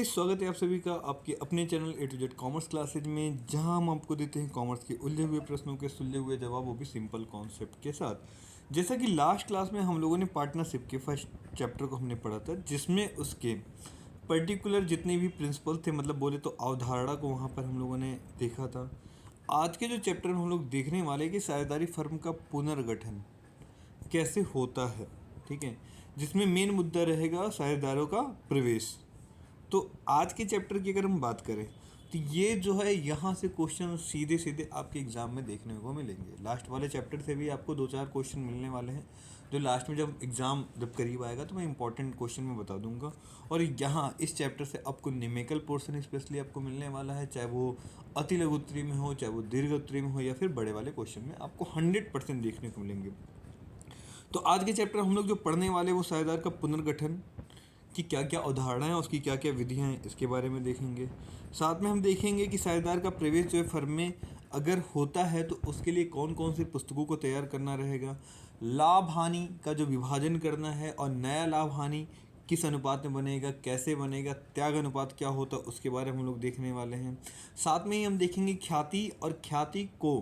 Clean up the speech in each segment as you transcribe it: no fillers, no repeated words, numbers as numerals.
Guys, स्वागत है आप सभी का आपके अपने channel A to Z commerce classes में, जहां हम आपको देते हैं कॉमर्स के उलझे हुए प्रश्नों के सुलझे हुए जवाब, वो भी सिंपल कॉन्सेप्ट के साथ। जैसा कि लास्ट क्लास में हम लोगों ने पार्टनरशिप के फर्स्ट चैप्टर को हमने पढ़ा था, जिसमें उसके पर्टिकुलर जितने भी प्रिंसिपल थे, मतलब बोले तो अवधारणा को वहाँ पर हम लोगों ने देखा था। आज के जो चैप्टर में हम लोग देखने वाले हैं कि साझेदारी फर्म का पुनर्गठन कैसे होता है, ठीक है, जिसमें मेन मुद्दा रहेगा साझेदारों का प्रवेश। तो आज के चैप्टर की अगर हम बात करें तो ये जो है, यहाँ से क्वेश्चन सीधे सीधे आपके एग्ज़ाम में देखने को मिलेंगे। लास्ट वाले चैप्टर से भी आपको 2-4 क्वेश्चन मिलने वाले हैं, जो लास्ट में जब एग्ज़ाम करीब आएगा तो मैं इंपॉर्टेंट क्वेश्चन में बता दूंगा। और यहाँ इस चैप्टर से आपको न्यूमेरिकल पोर्शन स्पेशली आपको मिलने वाला है, चाहे वो अति लघु उत्तरीय में हो, चाहे वो दीर्घ उत्तरीय में हो, या फिर बड़े वाले क्वेश्चन में आपको 100% देखने को मिलेंगे। तो आज के चैप्टर हम लोग जो पढ़ने वाले वो साझेदार का पुनर्गठन कि क्या क्या अवधारणा है, उसकी क्या क्या विधियाँ हैं, इसके बारे में देखेंगे। साथ में हम देखेंगे कि साझेदार का प्रवेश जो है फर्म में अगर होता है तो उसके लिए कौन कौन सी पुस्तकों को तैयार करना रहेगा, लाभ हानि का जो विभाजन करना है, और नया लाभ हानि किस अनुपात में बनेगा, कैसे बनेगा, त्याग अनुपात क्या होता है, उसके बारे में हम लोग देखने वाले हैं। साथ में ही हम देखेंगे ख्याति, और ख्याति को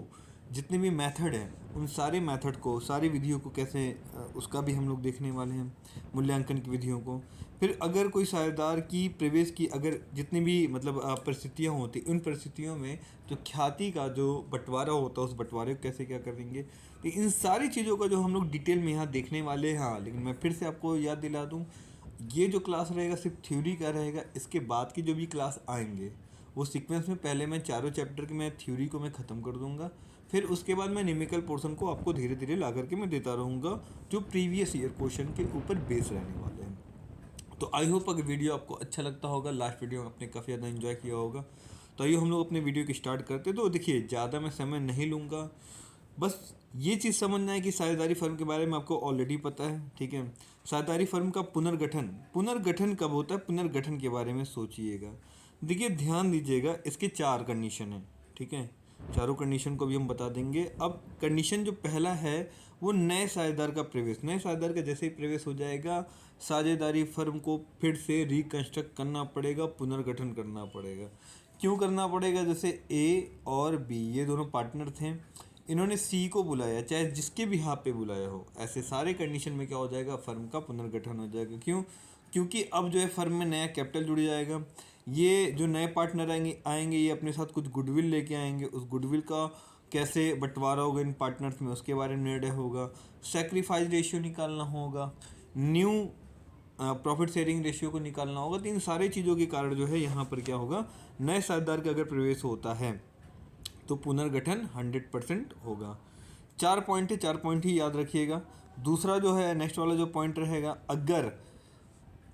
जितने भी मेथड हैं उन सारे मेथड को, सारी विधियों को कैसे उसका भी हम लोग देखने वाले हैं, मूल्यांकन की विधियों को। फिर अगर कोई साझेदार की प्रवेश की अगर जितनी भी परिस्थितियाँ होती, उन परिस्थितियों में जो ख्याति का जो बंटवारा होता है, उस बंटवारे को कैसे क्या करेंगे, तो इन सारी चीज़ों का जो हम लोग डिटेल में यहाँ देखने वाले हैं। हाँ, लेकिन मैं फिर से आपको याद दिला दूँ, ये जो क्लास रहेगा सिर्फ थ्योरी का रहेगा। इसके बाद की जो भी क्लास आएंगे वो सीक्वेंस में पहले मैं चारों चैप्टर की मैं थ्योरी को मैं ख़त्म कर दूंगा, फिर उसके बाद मैं न्यूमेरिकल पोर्शन को आपको धीरे धीरे ला करके मैं देता रहूँगा, जो प्रीवियस ईयर क्वेश्चन के ऊपर बेस रहने वाले हैं। तो आई होप अगर वीडियो आपको अच्छा लगता होगा, लास्ट वीडियो आपने काफ़ी ज़्यादा इन्जॉय किया होगा। तो आइए हम लोग अपने वीडियो की स्टार्ट करते। तो देखिए, ज़्यादा मैं समय नहीं लूँगा, बस ये चीज़ समझना है कि साझेदारी फर्म के बारे में आपको ऑलरेडी पता है, ठीक है। साझेदारी फर्म का पुनर्गठन कब होता है, पुनर्गठन के बारे में सोचिएगा। देखिए, ध्यान दीजिएगा, इसके 4 कंडीशन हैं, ठीक है। चारों कंडीशन को भी हम बता देंगे। अब कंडीशन जो पहला है वो नए साझेदार का प्रवेश। नए साझेदार का जैसे ही प्रवेश हो जाएगा, साझेदारी फर्म को फिर से रिकंस्ट्रक्ट करना पड़ेगा, पुनर्गठन करना पड़ेगा। क्यों करना पड़ेगा? जैसे ए और बी ये दोनों पार्टनर थे, इन्होंने सी को बुलाया, चाहे जिसके भी हाथ पे बुलाया हो, ऐसे सारे कंडीशन में क्या हो जाएगा, फर्म का पुनर्गठन हो जाएगा। क्यों? क्योंकि अब जो है फर्म में नया कैपिटल जुड़ जाएगा। ये जो नए पार्टनर आएंगे ये अपने साथ कुछ गुडविल लेके आएंगे। उस गुडविल का कैसे बंटवारा होगा इन पार्टनर्स में, उसके बारे में निर्णय होगा। सेक्रीफाइस रेशियो निकालना होगा, न्यू प्रॉफिट शेयरिंग रेशियो को निकालना होगा। तो इन सारी चीज़ों के कारण जो है यहाँ पर क्या होगा, नए साझेदार का अगर प्रवेश होता है तो पुनर्गठन 100% होगा। 4 पॉइंट है, 4 पॉइंट ही याद रखिएगा। दूसरा जो है, नेक्स्ट वाला जो पॉइंट रहेगा,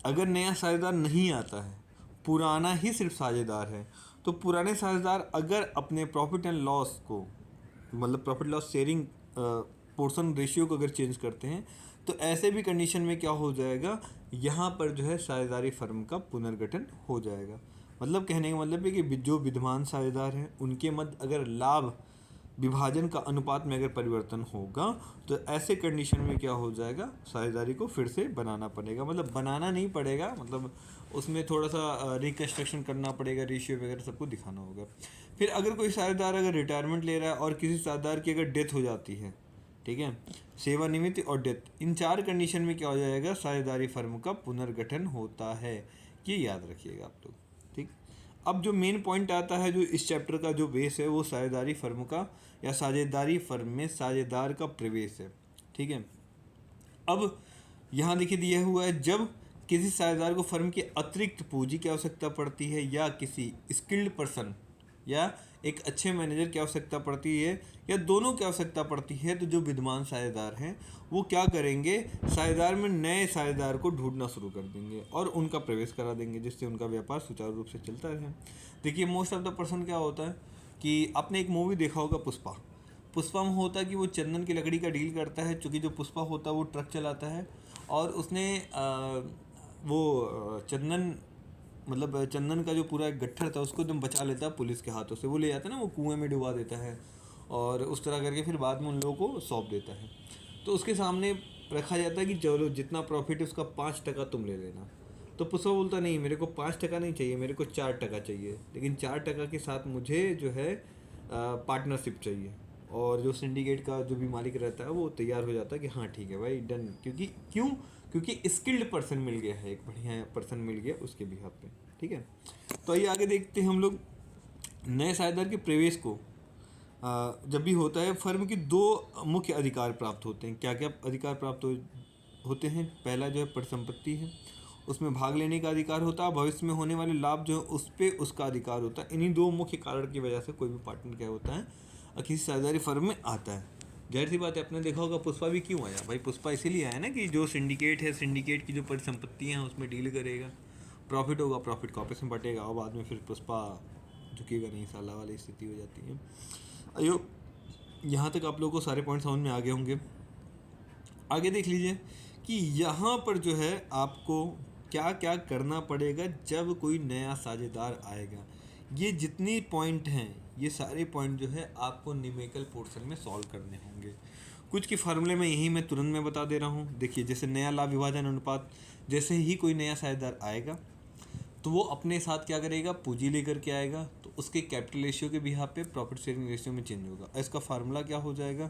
अगर नया साझेदार नहीं आता है, पुराना ही सिर्फ साझेदार है, तो पुराने साझेदार अगर अपने प्रॉफिट एंड लॉस को, मतलब profit loss sharing portion ratio को अगर चेंज करते हैं, तो ऐसे भी कंडीशन में क्या हो जाएगा, यहाँ पर जो है साझेदारी फर्म का पुनर्गठन हो जाएगा। मतलब कहने का मतलब है कि जो विद्यमान साझेदार हैं उनके मध्य अगर लाभ विभाजन का अनुपात में अगर परिवर्तन होगा, तो ऐसे कंडीशन में क्या हो जाएगा, साझेदारी को फिर से बनाना पड़ेगा। मतलब बनाना नहीं पड़ेगा, मतलब उसमें थोड़ा सा रिकन्स्ट्रक्शन करना पड़ेगा, रेशियो वगैरह सबको दिखाना होगा। फिर अगर कोई साझेदार अगर रिटायरमेंट ले रहा है और किसी साझेदार की अगर डेथ हो जाती है, ठीक है, सेवानिवृत्ति और डेथ, इन 4 कंडीशन में क्या हो जाएगा, साझेदारी फर्म का पुनर्गठन होता है। ये याद रखिएगा आप लोग, ठीक। अब जो मेन पॉइंट आता है, जो इस चैप्टर का जो बेस है, वो साझेदारी फर्म का या साझेदारी फर्म में साझेदार का प्रवेश है, ठीक है। अब यहाँ देखिए दिया हुआ है, जब किसी साझेदार को फर्म की अतिरिक्त पूंजी की आवश्यकता पड़ती है, या किसी स्किल्ड पर्सन या एक अच्छे मैनेजर की आवश्यकता पड़ती है, या दोनों की आवश्यकता पड़ती है, तो जो विद्यमान साझेदार हैं वो क्या करेंगे, साझेदार में नए साझेदार को ढूंढना शुरू कर देंगे और उनका प्रवेश करा देंगे, जिससे उनका व्यापार सुचारू रूप से चलता रहे। देखिए, मोस्ट ऑफ द पर्सन क्या होता है कि आपने एक मूवी देखा होगा, पुष्पा में होता है कि वो चंदन की लकड़ी का डील करता है। चूँकि जो पुष्पा होता है वो ट्रक चलाता है, और उसने वो चंदन का जो पूरा एक गट्ठर था उसको एकदम बचा लेता है पुलिस के हाथों से। वो ले जाता है ना, वो कुएं में डुबा देता है, और उस तरह करके फिर बाद में उन लोगों को सौंप देता है। तो उसके सामने रखा जाता है कि चलो जितना प्रॉफिट है उसका 5% तुम ले लेना। तो पुष्पा बोलता नहीं, मेरे को 5% नहीं चाहिए, मेरे को 4% चाहिए, लेकिन 4% के साथ मुझे जो है पार्टनरशिप चाहिए। और जो सिंडिकेट का जो भी मालिक रहता है वो तैयार हो जाता है कि हाँ ठीक है भाई डन, क्योंकि स्किल्ड पर्सन मिल गया है, एक बढ़िया पर्सन मिल गया उसके बिहाफ पे। ठीक है, तो आइए आगे देखते हैं हम लोग नए साझेदार के प्रवेश को। जब भी होता है फर्म की दो मुख्य अधिकार प्राप्त होते हैं। क्या क्या अधिकार प्राप्त होते हैं? पहला जो है परिसंपत्ति है, उसमें भाग लेने का अधिकार होता है। भविष्य में होने वाले लाभ जो है उस पर उसका अधिकार होता है। इन्हीं दो मुख्य कारण की वजह से कोई भी पार्टनर क्या होता है, किसी साझेदारी फर्म में आता है। जाहिर सी बात है, आपने देखा होगा पुष्पा भी क्यों आया भाई। पुष्पा इसीलिए आया ना कि जो सिंडिकेट है, सिंडिकेट की जो परिसंपत्तियाँ हैं उसमें डील करेगा, प्रॉफिट होगा, प्रॉफिट को आपस में बटेगा और बाद में फिर पुष्पा झुकेगा नहीं, साला वाली स्थिति हो जाती है। अयो, यहाँ तक आप लोगों को सारे पॉइंट समझ में आ गए होंगे। आगे देख लीजिए कि यहाँ पर जो है आपको क्या क्या करना पड़ेगा जब कोई नया साझेदार आएगा। ये जितनी पॉइंट हैं ये सारे पॉइंट जो है आपको न्यूमेरिकल पोर्शन में सॉल्व करने होंगे। कुछ के फार्मूले में यही मैं तुरंत में बता दे रहा हूँ। देखिए, जैसे नया लाभ विभाजन अनुपात, जैसे ही कोई नया साझेदार आएगा तो वो अपने साथ क्या करेगा, पूंजी लेकर के आएगा, तो उसके कैपिटल रेशियो के बिहाफ पे प्रॉफिट शेयरिंग रेशियो में चेंज होगा। इसका फार्मूला क्या हो जाएगा?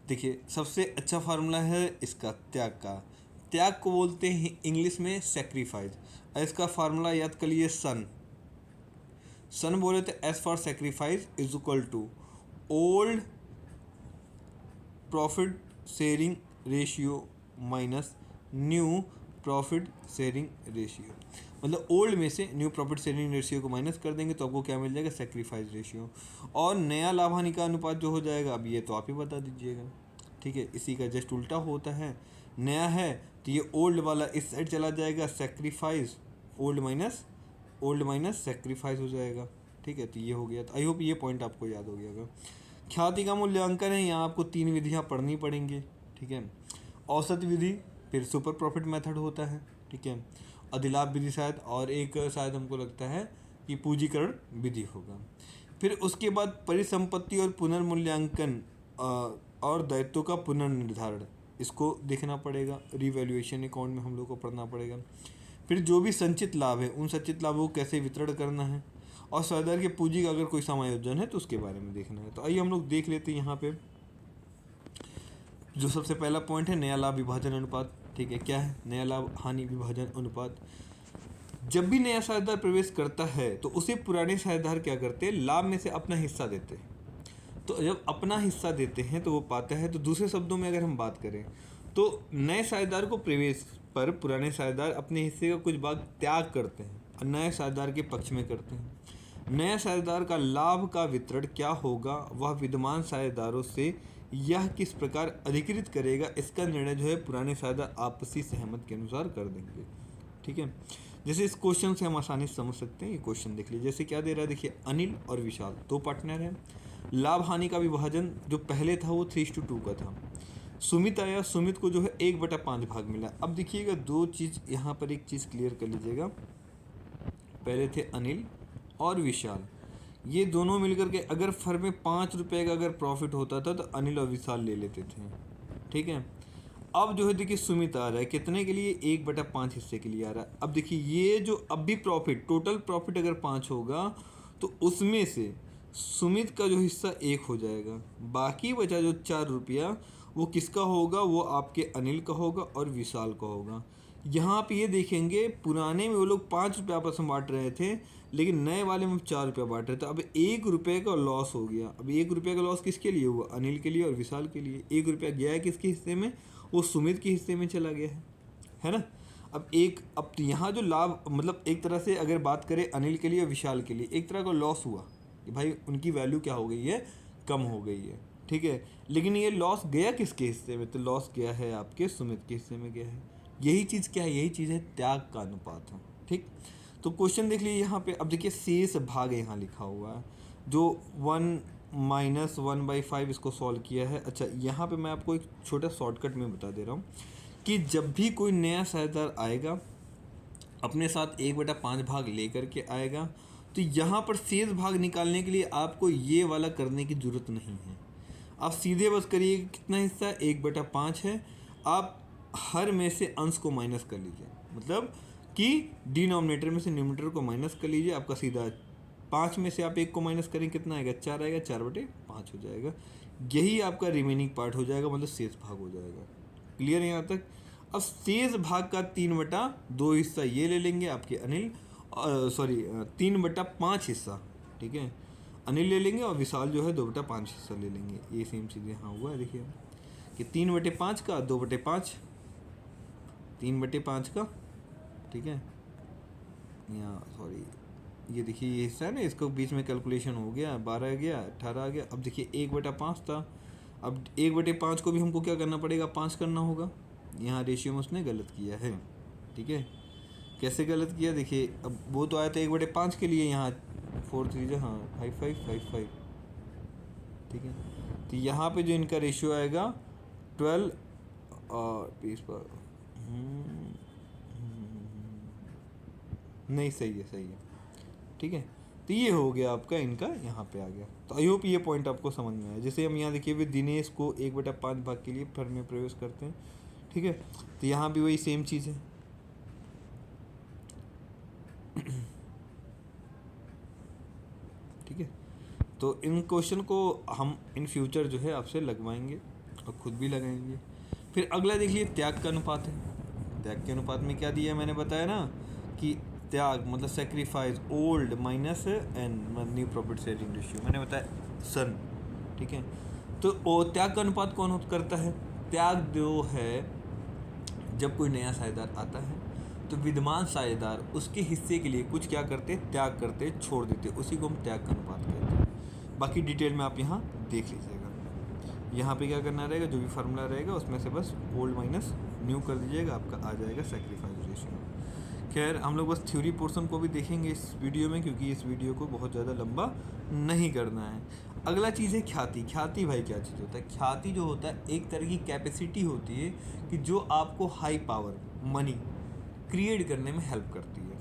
देखिए, सबसे अच्छा फार्मूला है इसका त्याग का। त्याग को बोलते हैं इंग्लिश में सेक्रीफाइस। इसका फार्मूला याद कर लिए, सन बोले तो S for sacrifice is equal to old profit sharing ratio minus new profit sharing ratio. मतलब ओल्ड में से न्यू प्रॉफिट शेयरिंग रेशियो को माइनस कर देंगे तो आपको क्या मिल जाएगा, सेक्रीफाइस रेशियो। और नया लाभ हानि का अनुपात जो हो जाएगा, अब ये तो आप ही बता दीजिएगा। ठीक है, इसी का जस्ट उल्टा होता है। नया है तो ये ओल्ड वाला इस साइड चला जाएगा, सेक्रीफाइस, ओल्ड माइनस सेक्रीफाइस हो जाएगा। ठीक है, तो ये हो गया। तो आई होप ये पॉइंट आपको याद हो गया होगा। ख्याति का मूल्यांकन है, यहाँ आपको 3 विधियाँ पढ़नी पड़ेंगी। ठीक है, औसत विधि, फिर सुपर प्रॉफिट मेथड होता है। ठीक है, अधिलाभ विधि शायद, और एक शायद हमको लगता है कि पूंजीकरण विधि होगा। फिर उसके बाद परिसंपत्ति और पुनर्मूल्यांकन और दायित्व का पुनर्निर्धारण, इसको देखना पड़ेगा। रिवैल्यूएशन अकाउंट में हम लोग को पढ़ना पड़ेगा। फिर जो भी संचित लाभ है उन संचित लाभों को कैसे वितरण करना है, और साझेदार के पूंजी का अगर कोई समायोजन है तो उसके बारे में देखना है। तो आइए हम लोग देख लेते हैं यहाँ पे जो सबसे पहला पॉइंट है, नया लाभ विभाजन अनुपात। ठीक है, क्या है नया लाभ हानि विभाजन अनुपात? जब भी नया साझेदार प्रवेश करता है तो उसे पुराने साझेदार क्या करते हैं, लाभ में से अपना हिस्सा देते हैं। तो जब अपना हिस्सा देते हैं तो वो पाता है। तो दूसरे शब्दों में अगर हम बात करें तो नए साझेदार को प्रवेश पर पुराने साझेदार अपने हिस्से का कुछ भाग त्याग करते हैं और नए साझेदार के पक्ष में करते हैं। नए साझेदार का लाभ का वितरण क्या होगा, वह विद्यमान साझेदारों से यह किस प्रकार अधिकृत करेगा, इसका निर्णय जो है पुराने साझेदार आपसी सहमत के अनुसार कर देंगे। ठीक है, जैसे इस क्वेश्चन से हम आसानी से समझ सकते हैं। ये क्वेश्चन देख लीजिए, जैसे क्या दे रहा है, देखिए अनिल और विशाल 2 पार्टनर हैं। लाभ हानि का विभाजन जो पहले था वो 3:2 का था। सुमित आया, सुमित को जो है 1/5 भाग मिला। अब देखिएगा 2 चीज़ यहाँ पर, एक चीज़ क्लियर कर लीजिएगा। पहले थे अनिल और विशाल, ये दोनों मिलकर के अगर फर्म में 5 रुपये का अगर प्रॉफिट होता था तो अनिल और विशाल ले लेते थे। ठीक है, अब जो है देखिए सुमित आ रहा है कितने के लिए, 1/5 हिस्से के लिए आ रहा है। अब देखिए ये जो अब भी प्रॉफिट, टोटल प्रॉफिट अगर 5 होगा तो उसमें से सुमित का जो हिस्सा 1 हो जाएगा, बाकी बचा जो 4 रुपया वो किसका होगा, वो आपके अनिल का होगा और विशाल का होगा। यहाँ पे ये देखेंगे पुराने में वो लोग 5 रुपये आपस में बांट रहे थे, लेकिन नए वाले में 4 रुपये बांट रहे थे। अब 1 रुपये का लॉस हो गया। अब 1 रुपये का लॉस किसके लिए हुआ, अनिल के लिए और विशाल के लिए। 1 रुपया गया है किसके हिस्से में, वो सुमित के हिस्से में चला गया है ना। अब तो यहाँ जो लाभ, मतलब एक तरह से अगर बात करें अनिल के लिए और विशाल के लिए, एक तरह का लॉस हुआ कि भाई उनकी वैल्यू क्या हो गई है, कम हो गई है। ठीक है, लेकिन ये लॉस गया किसके हिस्से में, तो लॉस गया है आपके सुमित के हिस्से में गया है। यही चीज़ क्या है, यही चीज़ है त्याग का अनुपात है। ठीक, तो क्वेश्चन देख लीजिए यहाँ पे। अब देखिए शेष भाग यहाँ लिखा हुआ है, जो 1 - 1/5 इसको सॉल्व किया है। अच्छा, यहाँ पे मैं आपको एक छोटा शॉर्टकट में बता दे रहा हूँ कि जब भी कोई नया साझेदार आएगा अपने साथ 1/5 भाग लेकर के आएगा, तो यहाँ पर शेष भाग निकालने के लिए आपको ये वाला करने की ज़रूरत नहीं है। आप सीधे बस करिए कितना हिस्सा 1/5 है, आप हर में से अंश को माइनस कर लीजिए। मतलब कि डिनोमिनेटर में से न्यूमरेटर को माइनस कर लीजिए, आपका सीधा 5 में से आप 1 को माइनस करें कितना आएगा, 4 आएगा, 4/5 हो जाएगा। यही आपका रिमेनिंग पार्ट हो जाएगा, मतलब शेष भाग हो जाएगा। क्लियर है यहाँ तक? अब शेष भाग का 3/2 हिस्सा ये ले लेंगे आपके अनिल, 3/5 हिस्सा, ठीक है, अनिल ले लेंगे, और विशाल जो है 2/5 हिस्सा ले लेंगे। ये सेम चीज़ यहाँ हुआ है, देखिए कि 3/5 का 2/5, 3/5 का, ठीक है, यहाँ ये देखिए ये हिस्सा है ना, इसको बीच में कैलकुलेशन हो गया, 12 आ गया, 18 आ गया। अब देखिए 1/5 था, अब 1/5 को भी हमको क्या करना पड़ेगा, 5 करना होगा। यहाँ रेशियो में उसने गलत किया है, ठीक है। कैसे गलत किया, देखिए अब वो तो आया था 1/5 के लिए, यहाँ 4 3 हाँ 5 5 5 5, ठीक है। तो यहाँ पे जो इनका रेशियो आएगा 12 और 20 पर नहीं, सही है, ठीक है। तो ये हो गया आपका, इनका यहाँ पे आ गया। तो आई होप ये पॉइंट आपको समझ में आया। जैसे हम यहाँ देखिए भी दिनेश को 1/5 भाग के लिए फर्म में प्रवेश करते हैं, ठीक है। तो यहाँ भी वही सेम चीज़ है, ठीक है। तो इन क्वेश्चन को हम इन फ्यूचर जो है आपसे लगवाएंगे और खुद भी लगाएंगे। फिर अगला देखिए त्याग का अनुपात है। त्याग के अनुपात में क्या दिया है, मैंने बताया ना कि त्याग मतलब sacrifice old minus an new profit sharing ratio, मैंने बताया सन, ठीक है। तो त्याग का अनुपात कौन करता है, त्याग जो है जब कोई नया साझेदार आता है तो विद्यमान साझेदार उसके हिस्से के लिए कुछ क्या करते, त्याग करते, छोड़ देते, उसी को हम त्याग का अनुपात कहते हैं। बाकी डिटेल में आप यहाँ देख लीजिएगा। यहाँ पे क्या करना रहेगा, जो भी फार्मूला रहेगा उसमें से बस ओल्ड माइनस न्यू कर दीजिएगा, आपका आ जाएगा सेक्रीफाइस रेशियो। खैर हम लोग बस थ्योरी पोर्शन को भी देखेंगे इस वीडियो में, क्योंकि इस वीडियो को बहुत ज़्यादा लंबा नहीं करना है। अगला चीज़ है ख्याति। ख्याति भाई क्या चीज़ होता है, ख्याति जो होता है एक तरह की कैपेसिटी होती है कि जो आपको हाई पावर मनी क्रिएट करने में हेल्प करती है,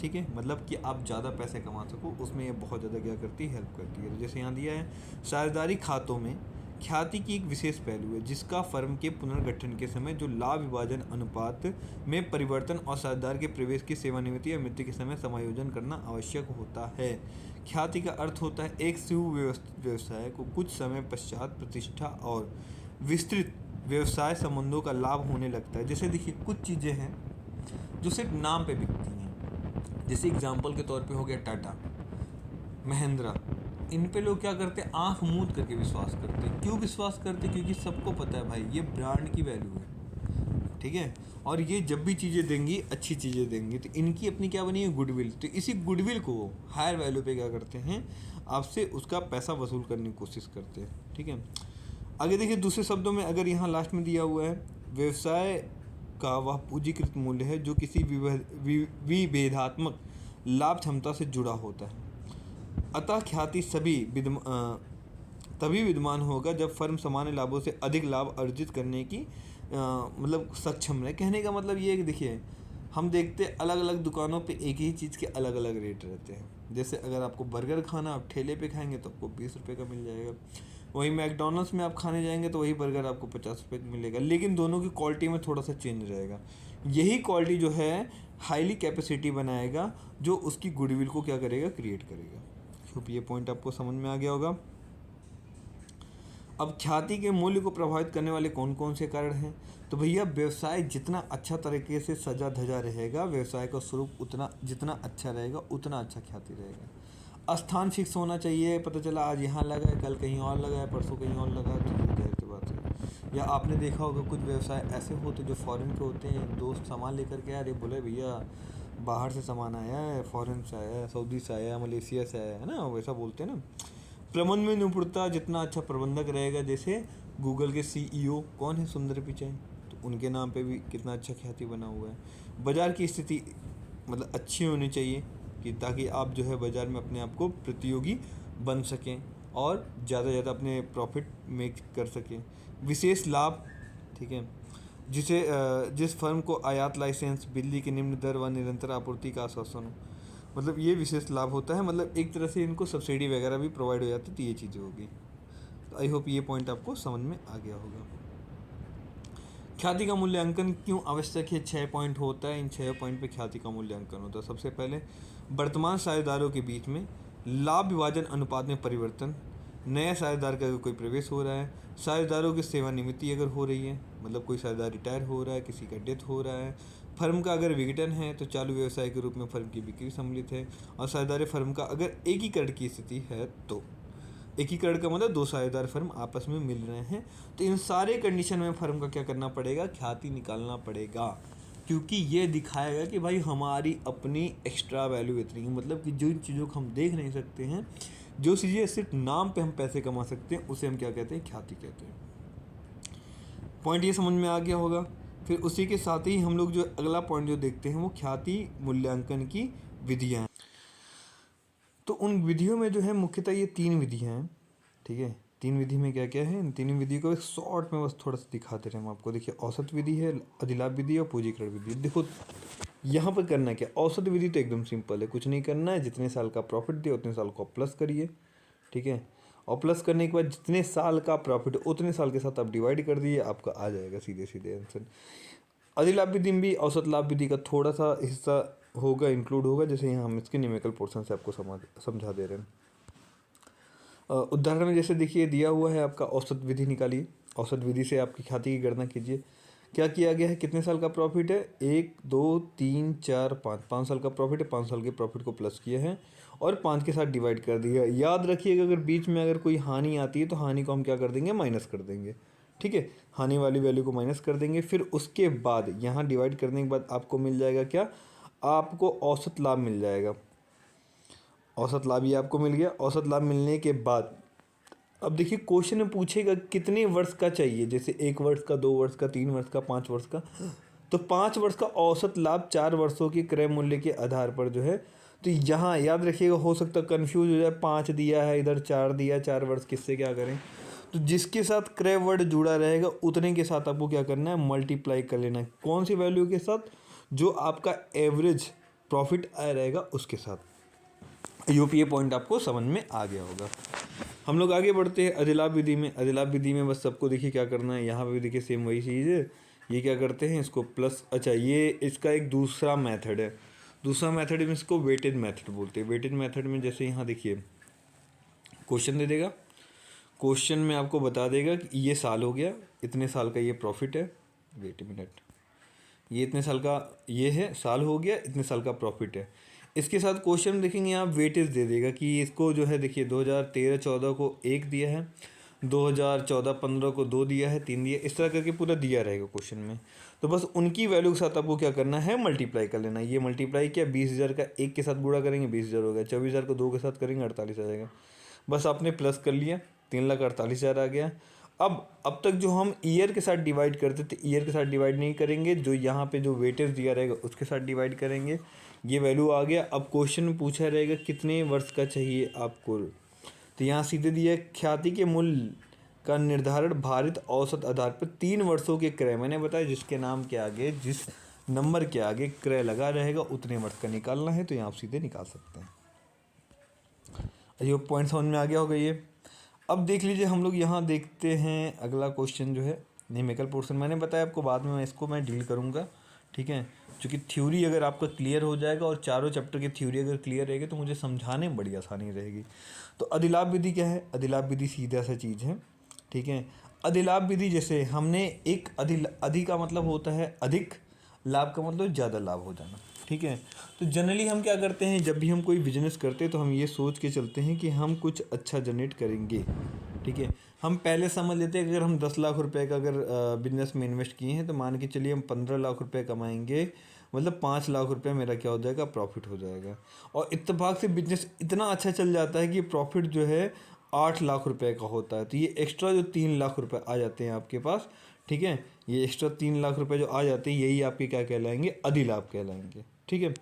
ठीक है। मतलब कि आप ज़्यादा पैसे कमा सको, उसमें ये बहुत ज़्यादा क्या करती है, हेल्प करती है। तो जैसे यहाँ दिया है, साझेदारी खातों में ख्याति की एक विशेष पहलू है जिसका फर्म के पुनर्गठन के समय जो लाभ विभाजन अनुपात में परिवर्तन और साझेदार के प्रवेश की सेवानिवृत्ति या मृत्यु के समय समायोजन करना आवश्यक होता है। ख्याति का अर्थ होता है एक व्यवसाय को कुछ समय पश्चात प्रतिष्ठा और विस्तृत व्यवसाय संबंधों का लाभ होने लगता है। जैसे देखिए कुछ चीज़ें हैं जो सिर्फ नाम पे बिकती हैं, जैसे एग्जाम्पल के तौर पे हो गया टाटा, महिंद्रा, इन पे लोग क्या करते हैं, आंख मूंद करके विश्वास करते हैं। क्यों विश्वास करते हैं, क्योंकि सबको पता है भाई ये ब्रांड की वैल्यू है, ठीक है, और ये जब भी चीज़ें देंगी अच्छी चीज़ें देंगी, तो इनकी अपनी क्या बनी है, गुडविल। तो इसी गुडविल को हायर वैल्यू पे क्या करते हैं, आपसे उसका पैसा वसूल करने की कोशिश करते हैं, ठीक है। आगे देखिए दूसरे शब्दों में अगर यहाँ लास्ट में दिया हुआ है, व्यवसाय का वह पूंजीकृत मूल्य है जो किसी विभेदात्मक लाभ क्षमता से जुड़ा होता है। अतः ख्याति तभी विद्यमान होगा जब फर्म सामान्य लाभों से अधिक लाभ अर्जित करने की मतलब सक्षम रहे। कहने का मतलब ये है कि देखिए हम देखते अलग अलग दुकानों पे एक ही चीज़ के अलग अलग रेट रहते हैं। जैसे अगर आपको बर्गर खाना आप ठेले पे खाएंगे तो आपको 20 रुपये का मिल जाएगा, वहीं मैकडोनल्ड्स में आप खाने जाएंगे तो वही बर्गर आपको 50 रुपये का मिलेगा, लेकिन दोनों की क्वालिटी में थोड़ा सा चेंज रहेगा। यही क्वालिटी जो है हाईली कैपेसिटी बनाएगा, जो उसकी गुडविल को क्या करेगा, क्रिएट करेगा। तो ये पॉइंट आपको समझ में आ गया होगा। अब ख्याति के मूल्य को प्रभावित करने वाले कौन कौन से कारण हैं, तो भैया व्यवसाय जितना अच्छा तरीके से सजा धजा रहेगा, व्यवसाय का स्वरूप उतना जितना अच्छा रहेगा उतना अच्छा ख्याति रहेगा। स्थान फिक्स होना चाहिए, पता चला आज यहाँ लगा है, कल कहीं और लगा है, परसों कहीं और लगा है, तो जाहिर सी बात है। या आपने देखा होगा कुछ व्यवसाय ऐसे होते जो फॉरेन के होते हैं, दोस्त सामान लेकर के अरे बोले भैया बाहर से सामान आया है, फॉरेन से आया है, सऊदी से आया है, मलेशिया से आया है ना, वैसा बोलते हैं ना। प्रबंध में निपुणता, जितना अच्छा प्रबंधक रहेगा, जैसे गूगल के CEO कौन है, सुंदर पिचाई, तो उनके नाम पे भी कितना अच्छा ख्याति बना हुआ है। बाज़ार की स्थिति मतलब अच्छी होनी चाहिए कि ताकि आप जो है बाज़ार में अपने आप को प्रतियोगी बन सकें और ज़्यादा ज़्यादा अपने प्रॉफिट मेक कर सकें। विशेष लाभ, ठीक है, जिस फर्म को आयात लाइसेंस, बिजली की निम्न दर व निरंतर आपूर्ति का आश्वासन हो, मतलब ये विशेष लाभ होता है। मतलब एक तरह से इनको सब्सिडी वगैरह भी प्रोवाइड हो जाती है, तो ये चीज़ें होगी। तो आई होप ये पॉइंट आपको समझ में आ गया होगा। ख्याति का मूल्यांकन क्यों आवश्यक है? 6 पॉइंट होता है, इन 6 पॉइंट पे ख्याति का मूल्यांकन होता है। सबसे पहले वर्तमान साझेदारों के बीच में लाभ विभाजन अनुपात में परिवर्तन, नया साझेदार का अगर कोई प्रवेश हो रहा है, साझेदारों की सेवानिवृत्ति अगर हो रही है, मतलब कोई साझेदार रिटायर हो रहा है, किसी का डेथ हो रहा है, फर्म का अगर विघटन है तो चालू व्यवसाय के रूप में फर्म की बिक्री सम्मिलित है, और साझेदार फर्म का अगर एकीकरण की स्थिति है तो एकीकरण का मतलब दो साझेदार फर्म आपस में मिल रहे हैं, तो इन सारे कंडीशन में फर्म का क्या करना पड़ेगा? ख्याति निकालना पड़ेगा, क्योंकि ये दिखाएगा कि भाई हमारी अपनी एक्स्ट्रा वैल्यू इतनी है, मतलब कि जो चीज़ों को हम देख नहीं सकते हैं, जो चीज़ें सिर्फ नाम पे हम पैसे कमा सकते हैं, उसे हम क्या कहते हैं? ख्याति कहते हैं। पॉइंट ये समझ में आ गया होगा। फिर उसी के साथ ही हम लोग जो अगला पॉइंट जो देखते हैं वो ख्याति मूल्यांकन की विधियाँ हैं। तो उन विधियों में जो है मुख्यतः ये 3 विधियाँ हैं, ठीक है। 3 विधि में क्या क्या है? इन 3 विधि को एक शॉर्ट में बस थोड़ा सा दिखाते रहे हम आपको। देखिए, औसत विधि है, अधिलाभ विधि और पूंजीकरण विधि। देखो यहाँ पर करना क्या? औसत विधि तो एकदम सिंपल है, कुछ नहीं करना है, जितने साल का प्रॉफिट दिया उतने साल को प्लस करिए, ठीक है। और प्लस करने के बाद जितने साल का प्रॉफिट उतने साल के साथ आप डिवाइड कर दिए, आपका आ जाएगा सीधे सीधे आंसर। अधिलाभ विधि में भी औसत लाभ विधि का थोड़ा सा हिस्सा होगा, इंक्लूड होगा, जैसे यहाँ हम इसके न्यूमेरिकल पोर्शन से आपको समझा दे रहे हैं। उदाहरण में जैसे देखिए दिया हुआ है आपका औसत विधि निकालिए, औसत विधि से आपकी ख्याति की गणना कीजिए। क्या किया गया है? कितने साल का प्रॉफिट है? 1 2 3 4 5, 5 साल का प्रॉफिट है, 5 साल के प्रॉफिट को प्लस किया है और 5 के साथ डिवाइड कर दिया। याद रखिएगा अगर बीच में अगर कोई हानि आती है तो हानि को हम क्या कर देंगे? माइनस कर देंगे, ठीक है। हानि वाली वैल्यू को माइनस कर देंगे। फिर उसके बाद यहाँ डिवाइड करने के बाद आपको मिल जाएगा क्या? आपको औसत लाभ मिल जाएगा। औसत लाभ ये आपको मिल गया। औसत लाभ मिलने के बाद अब देखिए क्वेश्चन में पूछेगा कितने वर्ष का चाहिए, जैसे 1 वर्ष का, 2 वर्ष का, 3 वर्ष का, 5 वर्ष का। तो 5 वर्ष का औसत लाभ 4 वर्षों के क्रय मूल्य के आधार पर जो है, तो यहाँ याद रखिएगा, हो सकता है कन्फ्यूज हो जाए, 5 दिया है इधर, 4 दिया, 4 वर्ष किससे क्या करें? तो जिसके साथ क्रय वर्ड जुड़ा रहेगा उतने के साथ आपको क्या करना है? मल्टीप्लाई कर लेना है। कौन सी वैल्यू के साथ? जो आपका एवरेज प्रॉफिट आया रहेगा उसके साथ। यूपीए पॉइंट आपको समझ में आ गया होगा। हम लोग आगे बढ़ते हैं अधिलाभ विधि में। अधिलाभ विधि में बस सबको देखिए क्या करना है, यहाँ पे भी देखिए सेम वही चीज़ है। ये क्या करते हैं? इसको प्लस, अच्छा ये इसका एक दूसरा मेथड है। दूसरा मेथड में इसको वेटेड मेथड बोलते हैं। वेटेड मेथड में जैसे यहाँ देखिए क्वेश्चन दे देगा, क्वेश्चन में आपको बता देगा कि ये साल हो गया, इतने साल का ये प्रॉफिट है, वेट मिनट, ये इतने साल का ये है, साल हो गया, इतने साल का प्रॉफिट है। इसके साथ क्वेश्चन देखेंगे आप वेटेज दे देगा कि इसको जो है देखिए 2013-14 को 1 दिया है, 2014-15 को 2 दिया है, 3 दिया, इस तरह करके पूरा दिया रहेगा क्वेश्चन में। तो बस उनकी वैल्यू के साथ आपको क्या करना है? मल्टीप्लाई कर लेना। ये मल्टीप्लाई किया, 20,000 का 1 के साथ गुणा करेंगे 20,000 हो गया, 24,000 को 2 के साथ करेंगे 48 आ जाएगा। बस आपने प्लस कर लिया, 3,48,000 आ गया। अब तक जो हम ईयर के साथ डिवाइड करते थे, ईयर के साथ डिवाइड नहीं करेंगे, जो यहाँ पे जो वेटेज दिया रहेगा उसके साथ डिवाइड करेंगे। ये वैल्यू आ गया। अब क्वेश्चन में पूछा रहेगा कितने वर्ष का चाहिए आपको, तो यहाँ सीधे दिया ख्याति के मूल्य का निर्धारण भारित औसत आधार पर 3 वर्षों के क्रय, मैंने बताया जिसके नाम के आगे, जिस नंबर के आगे क्रय लगा रहेगा उतने वर्ष का निकालना है, तो यहाँ आप सीधे निकाल सकते हैं। ये पॉइंट समझ में आ गया होगा ये। अब देख लीजिए हम लोग यहाँ देखते हैं अगला क्वेश्चन जो है न्यूमेरिकल पोर्शन। मैंने बताया आपको बाद में इसको मैं डील करूँगा, ठीक है। क्योंकि थ्योरी अगर आपका क्लियर हो जाएगा और चारों चैप्टर की थ्योरी अगर क्लियर रहेगी तो मुझे समझाने में बड़ी आसानी रहेगी। तो अधिलाभ विधि क्या है? अधिलाभ विधि सीधा सा चीज़ है, ठीक है। अधिलाभ विधि जैसे हमने एक अधि का मतलब होता है अधिक, लाभ का मतलब ज़्यादा लाभ हो जाना, ठीक है। तो जनरली हम क्या करते हैं, जब भी हम कोई बिजनेस करते हैं तो हम ये सोच के चलते हैं कि हम कुछ अच्छा जनरेट करेंगे, ठीक है। हम पहले समझ लेते हैं कि अगर हम 10 लाख रुपए का अगर बिजनेस में इन्वेस्ट किए हैं तो मान के चलिए हम 15 लाख रुपए कमाएंगे, मतलब 5 लाख रुपए मेरा क्या हो जाएगा? प्रॉफिट हो जाएगा। और इत्तेफाक से बिजनेस इतना अच्छा चल जाता है कि प्रॉफिट जो है 8 लाख रुपए का होता है। तो ये एक्स्ट्रा जो 3 लाख रुपए आ जाते हैं आपके पास, ठीक है, ये एक्स्ट्रा 3 लाख रुपए जो आ जाते हैं यही आपके क्या कहलाएंगे? अधिलाभ कहलाएंगे, ठीक है।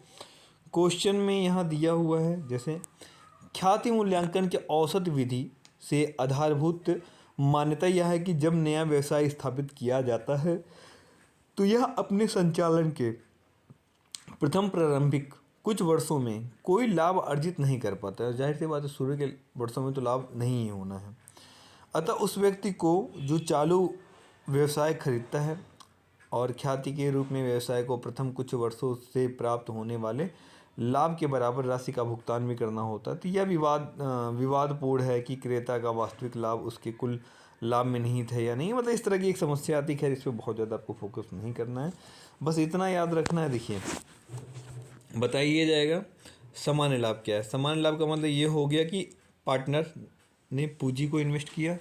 क्वेश्चन में यहाँ दिया हुआ है जैसे ख्याति मूल्यांकन के औसत विधि से आधारभूत मान्यता यह है कि जब नया व्यवसाय स्थापित किया जाता है तो यह अपने संचालन के प्रथम प्रारंभिक कुछ वर्षों में कोई लाभ अर्जित नहीं कर पाता है। जाहिर सी बात है, शुरू के वर्षों में तो लाभ नहीं ही होना है। अतः उस व्यक्ति को जो चालू व्यवसाय खरीदता है और ख्याति के रूप में व्यवसाय को प्रथम कुछ वर्षों से प्राप्त होने वाले लाभ के बराबर राशि का भुगतान भी करना होता है। तो यह विवादपूर्ण है कि क्रेता का वास्तविक लाभ उसके कुल लाभ में निहित है या नहीं, मतलब इस तरह की एक समस्या आती है। खैर इस पर बहुत ज़्यादा आपको फोकस नहीं करना है, बस इतना याद रखना है। देखिए बताइए जाएगा सामान्य लाभ क्या है। सामान्य लाभ का मतलब ये हो गया कि पार्टनर ने पूंजी को इन्वेस्ट किया,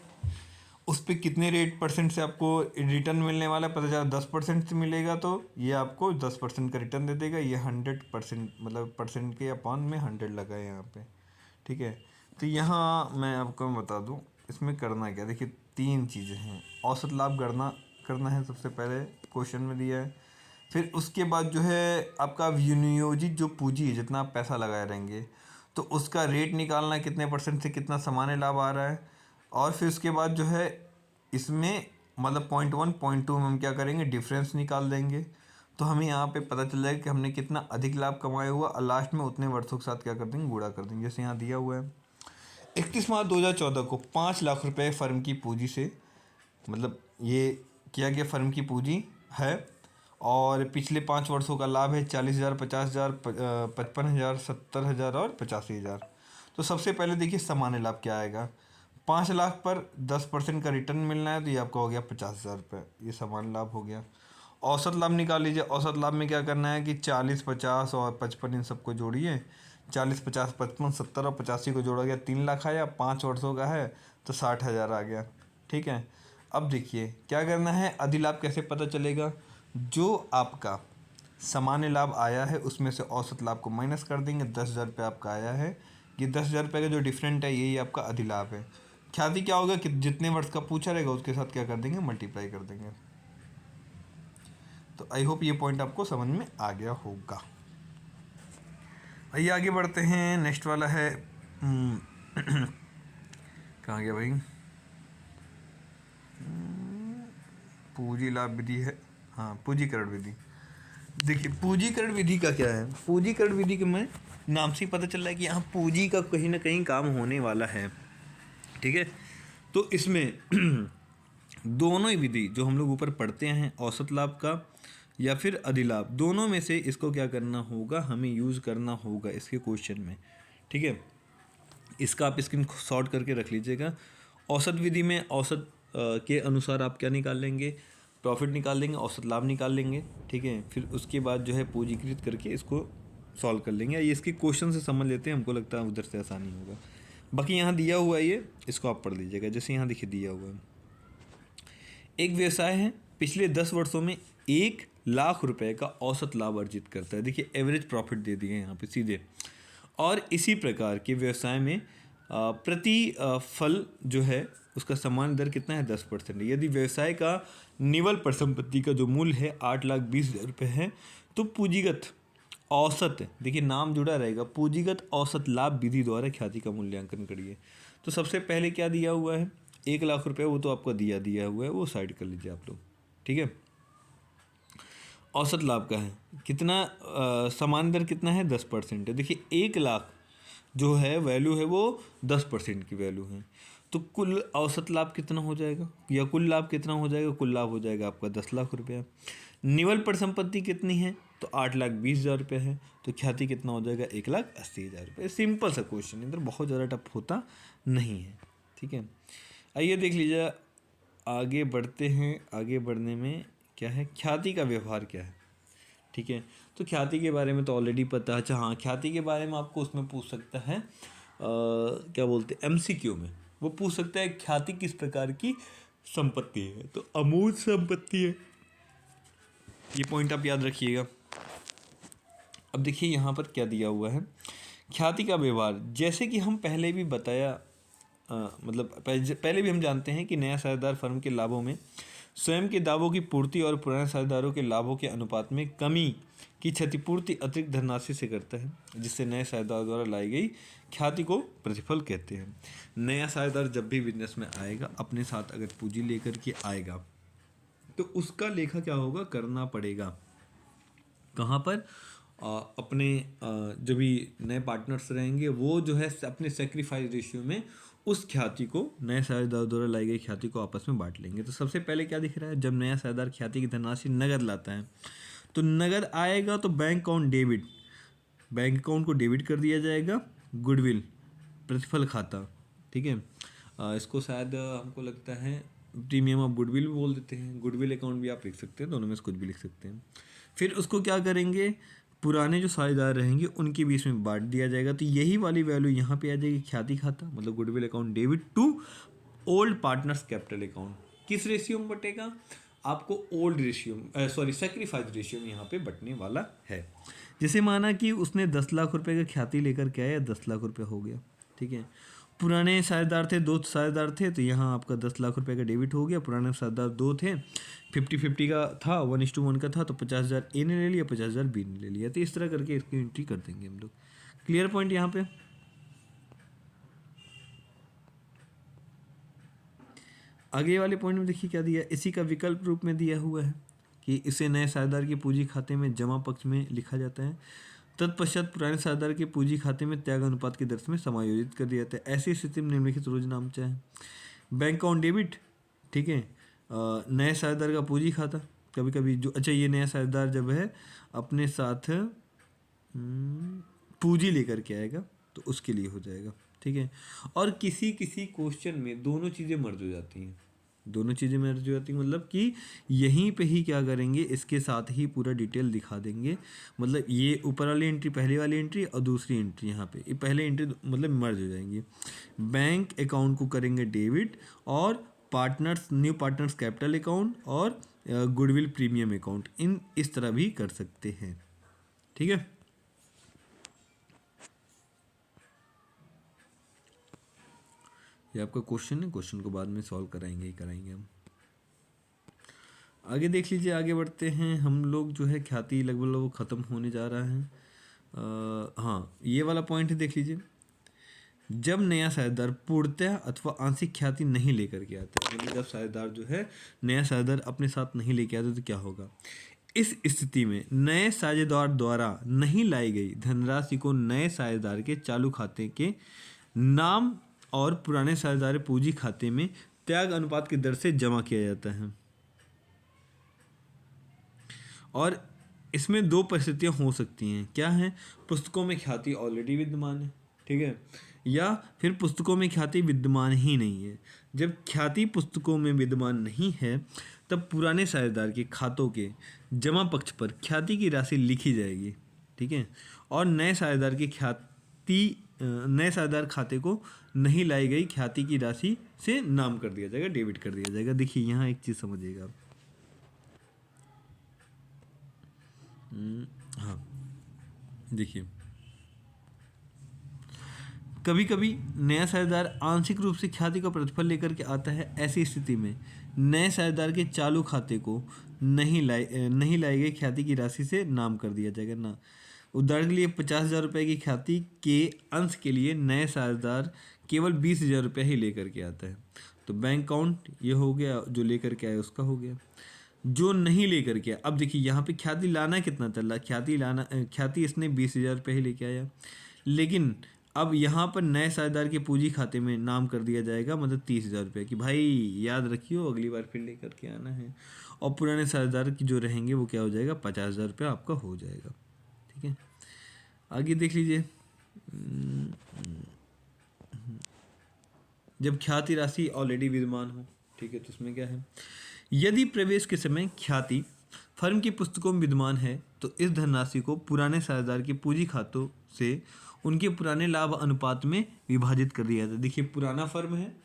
उस पर कितने रेट परसेंट से आपको रिटर्न मिलने वाला है, पता चला 10% से मिलेगा तो ये आपको 10% का रिटर्न दे देगा। ये 100% मतलब परसेंट के अपॉन में 100 लगा है यहाँ पे, ठीक है। तो यहाँ मैं आपको बता दूँ इसमें करना क्या। देखिए 3 चीज़ें हैं। औसत लाभ गणना करना है, सबसे पहले क्वेश्चन में दिया है। फिर उसके बाद जो है आपका विनियोजित जो पूंजी है, जितना आप पैसा लगाए रहेंगे तो उसका रेट निकालना है, कितने परसेंट से कितना सामान्य लाभ आ रहा है। और फिर उसके बाद जो है इसमें मतलब पॉइंट 1 पॉइंट 2 में हम क्या करेंगे, डिफरेंस निकाल देंगे। तो हमें यहाँ पे पता चल जाएगा कि हमने कितना अधिक लाभ कमाया हुआ, और लास्ट में उतने वर्षों के साथ क्या कर देंगे, गुणा कर देंगे। जैसे यहाँ दिया हुआ है 31 मार्च 2014 को 5 लाख रुपए फर्म की पूंजी से, मतलब ये किया गया फर्म की पूंजी है, और पिछले 5 वर्षों का लाभ है 40,000, 50,000, 55,000, 70,000 और 85,000। तो सबसे पहले देखिए सामान्य लाभ क्या आएगा। 5 लाख पर 10% का रिटर्न मिलना है, तो ये आपका हो गया 50,000 रुपये, ये सामान्य लाभ हो गया। औसत लाभ निकाल लीजिए। औसत लाभ में क्या करना है कि 40, 50 और 55 इन सबको जोड़िए। 40, 50, 55, 70 और 85 को जोड़ा गया 3 लाख आया। 5 वर्षों का है तो 60,000 आ गया, ठीक है। अब देखिए क्या करना है, अधिलाभ कैसे पता चलेगा। जो आपका सामान्य लाभ आया है उसमें से औसत लाभ को माइनस कर देंगे। 10,000 रुपये आपका आया है, ये 10,000 रुपये का जो डिफरेंट है यही आपका अधिलाभ है। ख्याति क्या होगा कि जितने वर्ष का पूछा रहेगा उसके साथ क्या कर देंगे, मल्टीप्लाई कर देंगे। तो आई होप ये पॉइंट आपको समझ में आ गया होगा। आइए आगे बढ़ते हैं। नेक्स्ट वाला है कहाँ गया भाई, पूंजी लाभ विधि है, हाँ पूंजीकरण विधि। देखिए पूंजीकरण विधि का क्या है। पूंजीकरण विधि के में नाम से ही पता चल रहा है कि यहाँ पूंजी का कहीं ना कहीं काम होने वाला है, ठीक है। तो इसमें दोनों ही विधि जो हम लोग ऊपर पढ़ते हैं, औसत लाभ का या फिर अधिलाभ, दोनों में से इसको क्या करना होगा, हमें यूज़ करना होगा इसके क्वेश्चन में, ठीक है। इसका आप स्क्रीन शॉट करके रख लीजिएगा। औसत विधि में औसत के अनुसार आप क्या निकाल लेंगे, प्रॉफिट निकाल लेंगे, औसत लाभ निकाल लेंगे, ठीक है। फिर उसके बाद जो है पूंजीकृत करके इसको सॉल्व कर लेंगे। ये इसके क्वेश्चन से समझ लेते हैं, हमको लगता है उधर से आसानी होगा। बाकी यहाँ दिया हुआ है ये, इसको आप पढ़ लीजिएगा। जैसे यहाँ देखिए दिया हुआ है, एक व्यवसाय है पिछले 10 वर्षों में 1 लाख रुपए का औसत लाभ अर्जित करता है। देखिए एवरेज प्रॉफिट दे दिए यहाँ पे सीधे। और इसी प्रकार के व्यवसाय में प्रति फल जो है उसका समान दर कितना है, 10%। यदि व्यवसाय का निवल परिसंपत्ति का जो मूल्य है 8,20,000 रुपये है, तो पूंजीगत औसत, देखिए नाम जुड़ा रहेगा, पूंजीगत औसत लाभ विधि द्वारा ख्याति का मूल्यांकन करिए। तो सबसे पहले क्या दिया हुआ है, 1 लाख रुपये, वो तो आपका दिया हुआ है, वो साइड कर लीजिए आप लोग, ठीक है। औसत लाभ का है कितना, समान दर कितना है, 10% है। देखिए 1 लाख जो है वैल्यू है वो 10% की वैल्यू है, तो कुल औसत लाभ कितना हो जाएगा या कुल लाभ कितना हो जाएगा, कुल लाभ हो जाएगा आपका 10 लाख रुपया। निवल परिसंपत्ति कितनी है, तो 8,20,000 रुपये है, तो ख्याति कितना हो जाएगा, 1,80,000 रुपये। सिंपल सा क्वेश्चन, इधर बहुत ज़्यादा टफ होता नहीं है, ठीक है। आइए देख लीजिए, आगे बढ़ते हैं। आगे बढ़ने में क्या है, ख्याति का व्यवहार क्या है, ठीक है। तो ख्याति के बारे में तो ऑलरेडी पता है। अच्छा हाँ, ख्याति के बारे में आपको उसमें पूछ सकता है क्या बोलते हैं, MCQ में वो पूछ सकता है ख्याति किस प्रकार की संपत्ति है, तो अमूर्त संपत्ति है। ये पॉइंट आप याद रखिएगा। अब देखिए यहाँ पर क्या दिया हुआ है, ख्याति का व्यवहार। जैसे कि हम पहले भी बताया, मतलब पहले भी हम जानते हैं कि नया साझेदार फर्म के लाभों में स्वयं के दावों की पूर्ति और पुराने साझेदारों के लाभों के अनुपात में कमी की क्षतिपूर्ति अतिरिक्त धनराशि से करता है, जिससे नए साझेदार द्वारा लाई गई ख्याति को प्रतिफल कहते हैं। नया साझेदार जब भी बिजनेस में आएगा, अपने साथ अगर पूंजी लेकर के आएगा, तो उसका लेखा क्या होगा, करना पड़ेगा। कहाँ पर, अपने जो भी नए पार्टनर्स रहेंगे वो जो है अपने सेक्रीफाइस रेशियो में उस ख्याति को नए साझेदार द्वारा लाई गई ख्याति को आपस में बांट लेंगे। तो सबसे पहले क्या दिख रहा है, जब नया साझेदार ख्याति की धनराशि नगद लाता है तो नगद आएगा तो bank account debit, bank account को डेबिट कर दिया जाएगा, गुडविल प्रतिफल खाता, ठीक है। इसको शायद हमको लगता है प्रीमियम ऑफ गुडविल भी बोल देते हैं, गुडविल अकाउंट भी आप लिख सकते हैं, दोनों में से कुछ भी लिख सकते हैं। फिर उसको क्या करेंगे, पुराने जो साझेदार रहेंगे उनके बीच में बांट दिया जाएगा। तो यही वाली वैल्यू यहाँ पे आ जाएगी ख्याति खाता, मतलब goodwill account debit to old partners capital account. किस रेशियो में बटेगा, आपको old ratio sorry sacrifice ratio में यहाँ पे बटने वाला है। जैसे माना कि उसने 10 लाख रुपए का ख्याति लेकर के आया, 10 लाख रुपए हो गया, ठीक है। पुराने साझेदार थे, 2 साझेदार थे, तो यहाँ आपका 10 लाख रुपए का डेबिट हो गया। पुराने साझेदार 2 थे, 50-50 का था, 1:1 का था, तो 50,000 ए ने ले लिया, 50,000 बी ने ले लिया। तो इस तरह करके इसकी एंट्री कर देंगे हम लोग। क्लियर पॉइंट यहाँ पे। आगे वाले पॉइंट में देखिए क्या दिया, इसी का विकल्प रूप में दिया हुआ है कि इसे नए साझेदार के पूंजी खाते में जमा पक्ष में लिखा जाता है, तत्पश्चात पुराने साझेदार के पूंजी खाते में त्याग अनुपात की दर में समायोजित कर दिया जाता है। ऐसी स्थिति में निम्नलिखित रोजनामचा है, बैंक अकाउंट डेबिट, ठीक है, नए साझेदार का पूंजी खाता, कभी कभी जो अच्छा ये नया साझेदार जब है अपने साथ पूंजी लेकर के आएगा तो उसके लिए हो जाएगा, ठीक है। और किसी किसी क्वेश्चन में दोनों चीज़ें मर्ज हो जाती हैं, दोनों चीज़ें मर्ज हो जाती हैं, मतलब कि यहीं पे ही क्या करेंगे, इसके साथ ही पूरा डिटेल दिखा देंगे। मतलब ये ऊपर वाली एंट्री पहली वाली एंट्री और दूसरी एंट्री यहाँ पे, ये पहले एंट्री मतलब मर्ज हो जाएंगी। बैंक अकाउंट को करेंगे डेबिट और partners new partners capital account और गुडविल प्रीमियम अकाउंट, इन इस तरह भी कर सकते हैं, ठीक है। ये आपका क्वेश्चन है, क्वेश्चन को बाद में सॉल्व कराएंगे ही कराएंगे हम। आगे देख लीजिए, आगे बढ़ते हैं हम लोग। जो है ख्याति लगभग ख़त्म होने जा रहा है। हाँ, ये वाला पॉइंट है, देख लीजिए। जब नया साझेदार पूर्णतः अथवा आंशिक ख्याति नहीं लेकर के आता है, मतलब जब साझेदार जो है नया साझेदार अपने साथ नहीं लेके आता तो क्या होगा, इस स्थिति में नए साझेदार द्वारा नहीं लाई गई धनराशि को नए साझेदार के चालू खाते के नाम और पुराने साझेदार पूंजी खाते में त्याग अनुपात की दर से जमा किया जाता है। और इसमें 2 परिस्थितियां हो सकती हैं, क्या है, पुस्तकों में ख्याति ऑलरेडी विद्यमान है, ठीक है, या फिर पुस्तकों में ख्याति विद्यमान ही नहीं है। जब ख्याति पुस्तकों में विद्यमान नहीं है तब पुराने साझेदार के खातों के जमा पक्ष पर ख्याति की राशि लिखी जाएगी, ठीक है, और नए साझेदार खाते को नहीं लाई गई ख्याति की राशि से नाम कर दिया जाएगा, डेबिट कर दिया जाएगा। देखिए यहाँ एक चीज़ समझिएगा, हाँ देखिए, कभी कभी नया साझेदार आंशिक रूप से ख्याति का प्रतिफल लेकर के आता है। ऐसी स्थिति में नए साझेदार के चालू खाते को नहीं लाई गई ख्याति की राशि से नाम कर दिया जाएगा ना। उदाहरण के लिए 50,000 रुपये की ख्याति के अंश के लिए नए साझेदार केवल 20,000 रुपये ही लेकर के आता है, तो बैंक अकाउंट ये हो गया, जो लेकर के आया उसका हो गया। जो नहीं लेकर के, अब देखिए यहाँ पे ख्याति लाना कितना चल रहा, ख्याति इसने 20,000 रुपये ही लेके आया, लेकिन अब यहाँ पर नए साझेदार के पूंजी खाते में नाम कर दिया जाएगा, मतलब 30,000 रुपये की, भाई याद रखियो अगली बार फिर लेकर के आना है। और पुराने साझेदार की जो रहेंगे वो क्या हो जाएगा, 50,000 रुपये आपका हो जाएगा, ठीक है। आगे देख लीजिए, जब ख्याति राशि ऑलरेडी विद्यमान हो, ठीक है, तो उसमें क्या है, यदि प्रवेश के समय ख्याति फर्म की पुस्तकों में विद्यमान है तो इस धनराशि को पुराने साझेदार के पूंजी खातों से उनके पुराने लाभ अनुपात में विभाजित कर दिया जाता है। देखिए पुराना फर्म है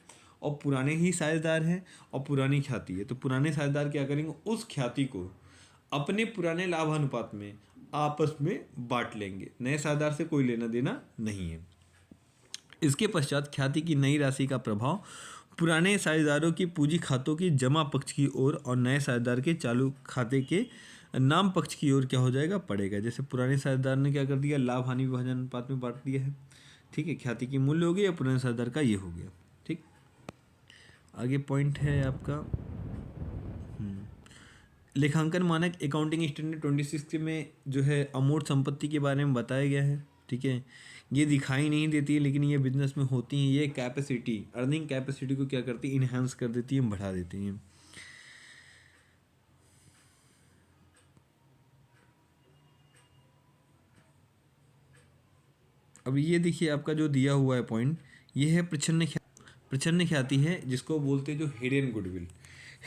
और पुराने ही साझेदार हैं और पुरानी ख्याति है, तो पुराने साझेदार क्या करेंगे, उस ख्याति को अपने पुराने लाभ अनुपात में आपस में बांट लेंगे, नए साझेदार से कोई लेना देना नहीं है। इसके पश्चात ख्याति की नई राशि का प्रभाव पुराने साझेदारों की पूंजी खातों की जमा पक्ष की ओर और नए साझेदार के चालू खाते के नाम पक्ष की ओर क्या हो जाएगा, पड़ेगा। जैसे पुराने साझेदार ने क्या कर दिया, लाभ हानि विभाजन अनुपात में बांट दिया है, ठीक है, ख्याति की मूल्य हो गया, पुराने साझेदार का ये हो गया, ठीक। आगे पॉइंट है आपका लेखांकन मानक अकाउंटिंग स्टैंडर्ड 26 में जो है अमूर्त संपत्ति के बारे में बताया गया है, ठीक है, ये दिखाई नहीं देती है लेकिन ये बिजनेस में होती हैं। ये कैपेसिटी, अर्निंग कैपेसिटी को क्या करती है, इन्हांस कर देती है, बढ़ा देती हैं। अब ये देखिए आपका जो दिया हुआ है पॉइंट, ये है प्रच्छन्न ख्याति है, जिसको बोलते हैं जो हिडन गुडविल।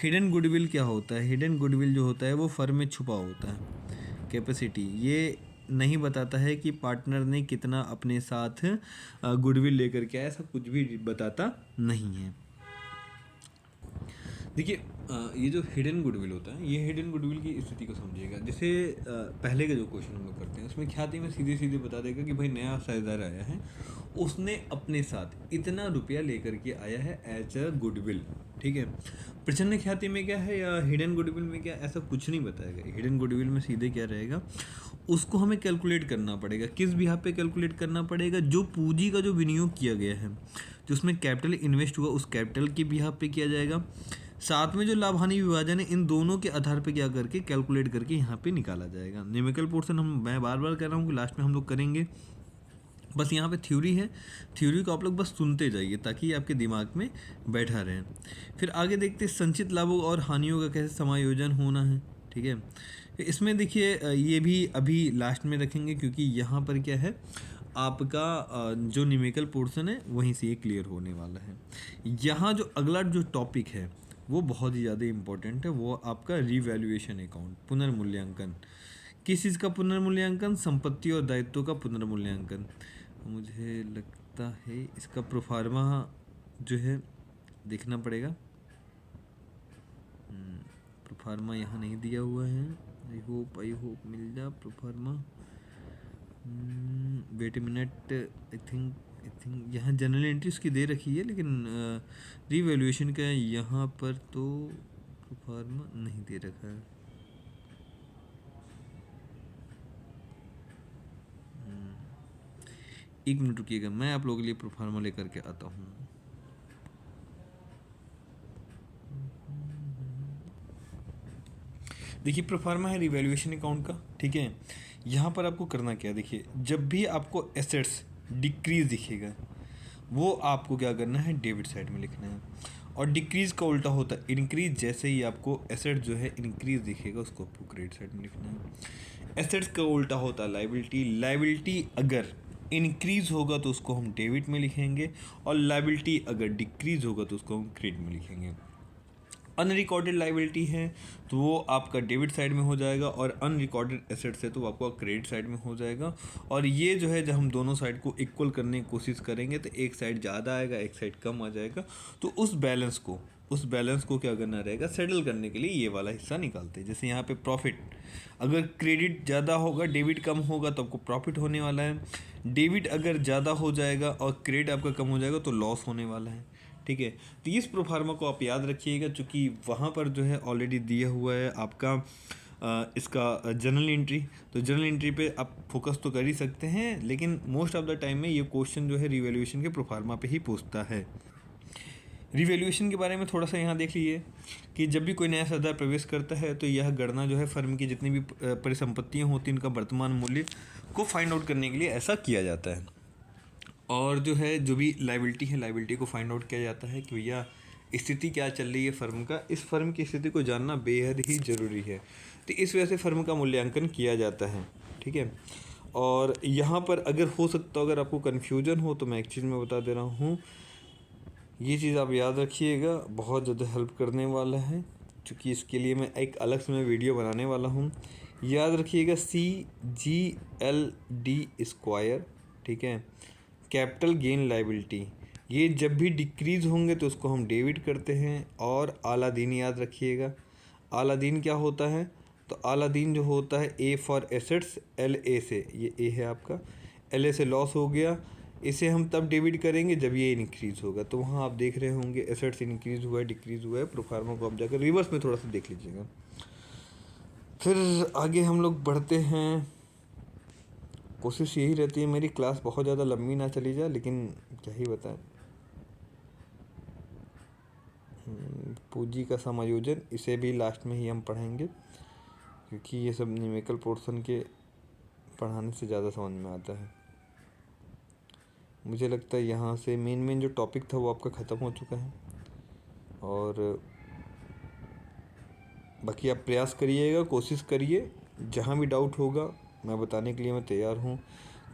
हिडन गुडविल क्या होता है? हिडन गुडविल जो होता है वो फर्म में छुपा होता है। कैपेसिटी ये नहीं बताता है कि पार्टनर ने कितना अपने साथ गुडविल लेकर के आया, ऐसा कुछ भी बताता नहीं है। देखिए ये जो हिडन गुडविल होता है, ये हिडन गुडविल की स्थिति को समझिएगा। जैसे पहले के जो क्वेश्चन हम लोग करते हैं उसमें ख्याति में सीधे सीधे बता देगा कि भाई नया शेयरदार आया है, उसने अपने साथ इतना रुपया लेकर के आया है एज अ गुडविल, ठीक है। प्रच्छन्न ख्याति में क्या है या हिडन गुडविल में क्या, ऐसा कुछ नहीं बताएगा। हिडन गुडविल में सीधे क्या रहेगा, उसको हमें कैलकुलेट करना पड़ेगा। किस बिहाफ पे कैलकुलेट करना पड़ेगा? जो पूंजी का जो विनियोग किया गया है, जो उसमें कैपिटल इन्वेस्ट हुआ, उस कैपिटल के बिहाफ पे किया जाएगा। साथ में जो लाभ हानि विभाजन है, इन दोनों के आधार पे क्या करके कैलकुलेट करके यहाँ पे निकाला जाएगा। न्यूमेरिकल पोर्शन मैं बार बार कह रहा हूँ कि लास्ट में हम लोग करेंगे। बस यहाँ पे थ्योरी है, थ्योरी को आप लोग बस सुनते जाइए ताकि आपके दिमाग में बैठा रहे। फिर आगे देखते हैं संचित लाभों और हानियों का कैसे समायोजन होना है, ठीक है। इसमें देखिए ये भी अभी लास्ट में रखेंगे, क्योंकि यहाँ पर क्या है, आपका जो न्यूमेरिकल पोर्शन है वहीं से ये क्लियर होने वाला है। यहाँ जो अगला जो टॉपिक है वो बहुत ही ज़्यादा इम्पोर्टेंट है, वो आपका रिवैल्यूएशन अकाउंट, पुनर्मूल्यांकन। किस चीज़ का पुनर्मूल्यांकन? संपत्ति और दायित्व का पुनर्मूल्यांकन। मुझे लगता है इसका प्रोफार्मा जो है देखना पड़ेगा। प्रोफार्मा यहाँ नहीं दिया हुआ है। आई होप मिल जा proforma. Wait a minute, I think यहाँ जनरल एंट्री उसकी दे रखी है, लेकिन रिवैल्यूएशन का यहाँ पर तो प्रोफार्मा नहीं दे रखा है। एक मिनट रुकिएगा, मैं आप लोगों के लिए प्रोफार्मा लेकर के आता हूँ। देखिए प्रोफार्मा है रिवैल्यूएशन अकाउंट का, ठीक है। यहाँ पर आपको करना क्या है, देखिए जब भी आपको एसेट्स डिक्रीज दिखेगा वो आपको क्या करना है, डेबिट साइड में लिखना है। और डिक्रीज का उल्टा होता है इंक्रीज। जैसे ही आपको एसेट जो है इंक्रीज दिखेगा उसको आपको क्रेडिट साइड में लिखना है। एसेट्स का उल्टा होता है लाइबिलिटी। लाइबिलिटी अगर इंक्रीज होगा तो उसको हम डेबिट में लिखेंगे, और लाइबिलिटी अगर डिक्रीज होगा तो उसको हम क्रेडिट में लिखेंगे। अनरिकॉर्डेड लाइबिलिटी है तो वो आपका डेबिट साइड में हो जाएगा, और अनरिकॉर्डेड एसेट्स है तो वो आपका क्रेडिट साइड में हो जाएगा। और ये जो है जब हम दोनों साइड को इक्वल करने की कोशिश करेंगे तो एक साइड ज़्यादा आएगा, एक साइड कम आ जाएगा। तो उस बैलेंस को क्या करना रहेगा, सेटल करने के लिए ये वाला हिस्सा निकालते हैं। जैसे यहाँ पे प्रॉफिट, अगर क्रेडिट ज़्यादा होगा डेबिट कम होगा तो आपको प्रॉफिट होने वाला है। डेबिट अगर ज़्यादा हो जाएगा और क्रेडिट आपका कम हो जाएगा तो लॉस होने वाला है, ठीक है। तो इस प्रोफार्मा को आप याद रखिएगा, क्योंकि वहाँ पर जो है ऑलरेडी दिया हुआ है आपका इसका जनरल एंट्री। तो जनरल एंट्री पे आप फोकस तो कर ही सकते हैं, लेकिन मोस्ट ऑफ द टाइम में ये क्वेश्चन जो है रिवैल्यूएशन के प्रोफार्मा पे ही पूछता है। रिवैल्यूएशन के बारे में थोड़ा सा यहाँ देख लीजिए कि जब भी कोई नया शेयरदार प्रवेश करता है तो यह गणना जो है फर्म की जितनी भी परिसंपत्तियाँ होती हैं उनका वर्तमान मूल्य को फाइंड आउट करने के लिए ऐसा किया जाता है। और जो है जो भी लाइबिलिटी है, लाइबिलिटी को फाइंड आउट किया जाता है कि भैया स्थिति क्या चल रही है फर्म का, इस फर्म की स्थिति को जानना बेहद ही ज़रूरी है। तो इस वजह से फर्म का मूल्यांकन किया जाता है, ठीक है। और यहाँ पर अगर हो सकता अगर आपको कन्फ्यूजन हो तो मैं एक चीज़ मैं बता दे रहा हूँ, ये चीज़ आप याद रखिएगा, बहुत ज़्यादा हेल्प करने वाला है, क्योंकि इसके लिए मैं एक अलग से मैं वीडियो बनाने वाला हूँ। याद रखिएगा CGLD स्क्वायर, ठीक है। कैपिटल गेन लाइबिलिटी, ये जब भी डिक्रीज़ होंगे तो उसको हम डेबिट करते हैं। और आलादीन याद रखिएगा, आलादीन क्या होता है, तो आलादीन जो होता है A फॉर एसेट्स, LA से, ये A है आपका, LA से लॉस हो गया, इसे हम तब डेबिट करेंगे जब ये इंक्रीज़ होगा। तो वहाँ आप देख रहे होंगे एसेट्स इंक्रीज़ हुआ है, डिक्रीज़ हुआ है। प्रोफार्मा को आप जाकर रिवर्स में थोड़ा सा देख लीजिएगा। फिर आगे हम लोग बढ़ते हैं। कोशिश यही रहती है मेरी क्लास बहुत ज़्यादा लंबी ना चली जाए, लेकिन क्या ही बताएं। पूंजी का समायोजन, इसे भी लास्ट में ही हम पढ़ेंगे, क्योंकि ये सब न्यूमेरिकल पोर्शन के पढ़ाने से ज़्यादा समझ में आता है। मुझे लगता है यहाँ से मेन जो टॉपिक था वो आपका ख़त्म हो चुका है। और बाकी आप प्रयास करिएगा, कोशिश करिए, जहाँ भी डाउट होगा मैं बताने के लिए मैं तैयार हूँ।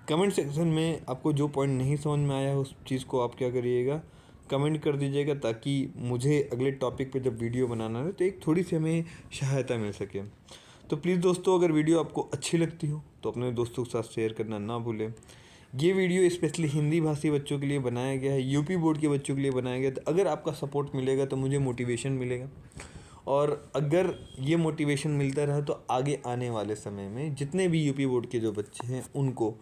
कमेंट सेक्शन में आपको जो पॉइंट नहीं समझ में आया उस चीज़ को आप क्या करिएगा, कमेंट कर दीजिएगा, ताकि मुझे अगले टॉपिक पे जब वीडियो बनाना है तो एक थोड़ी सी हमें सहायता मिल सके। तो प्लीज़ दोस्तों, अगर वीडियो आपको अच्छी लगती हो तो अपने दोस्तों के साथ शेयर करना ना भूलें। ये वीडियो स्पेशली हिंदी भाषी बच्चों के लिए बनाया गया है, यूपी बोर्ड के बच्चों के लिए बनाया गया। तो अगर आपका सपोर्ट मिलेगा तो मुझे मोटिवेशन मिलेगा, और अगर ये मोटिवेशन मिलता रहा तो आगे आने वाले समय में जितने भी यूपी बोर्ड के जो बच्चे हैं उनको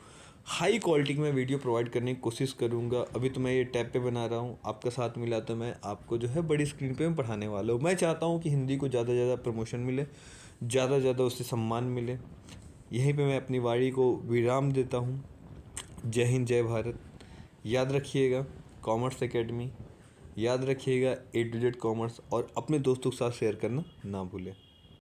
हाई क्वालिटी में वीडियो प्रोवाइड करने की कोशिश करूँगा। अभी तो मैं ये टैब पे बना रहा हूँ, आपका साथ मिला तो मैं आपको जो है बड़ी स्क्रीन पे मैं पढ़ाने वाला हूँ। मैं चाहता हूँ कि हिंदी को ज़्यादा से ज़्यादा प्रमोशन मिले, ज़्यादा से ज़्यादा उससे सम्मान मिले। यहीं पे मैं अपनी वाणी को विराम देता हूँ। जय हिंद, जय भारत। याद रखिएगा कॉमर्स एकेडमी, याद रखिएगा A to Z कॉमर्स, और अपने दोस्तों के साथ शेयर करना ना भूलें।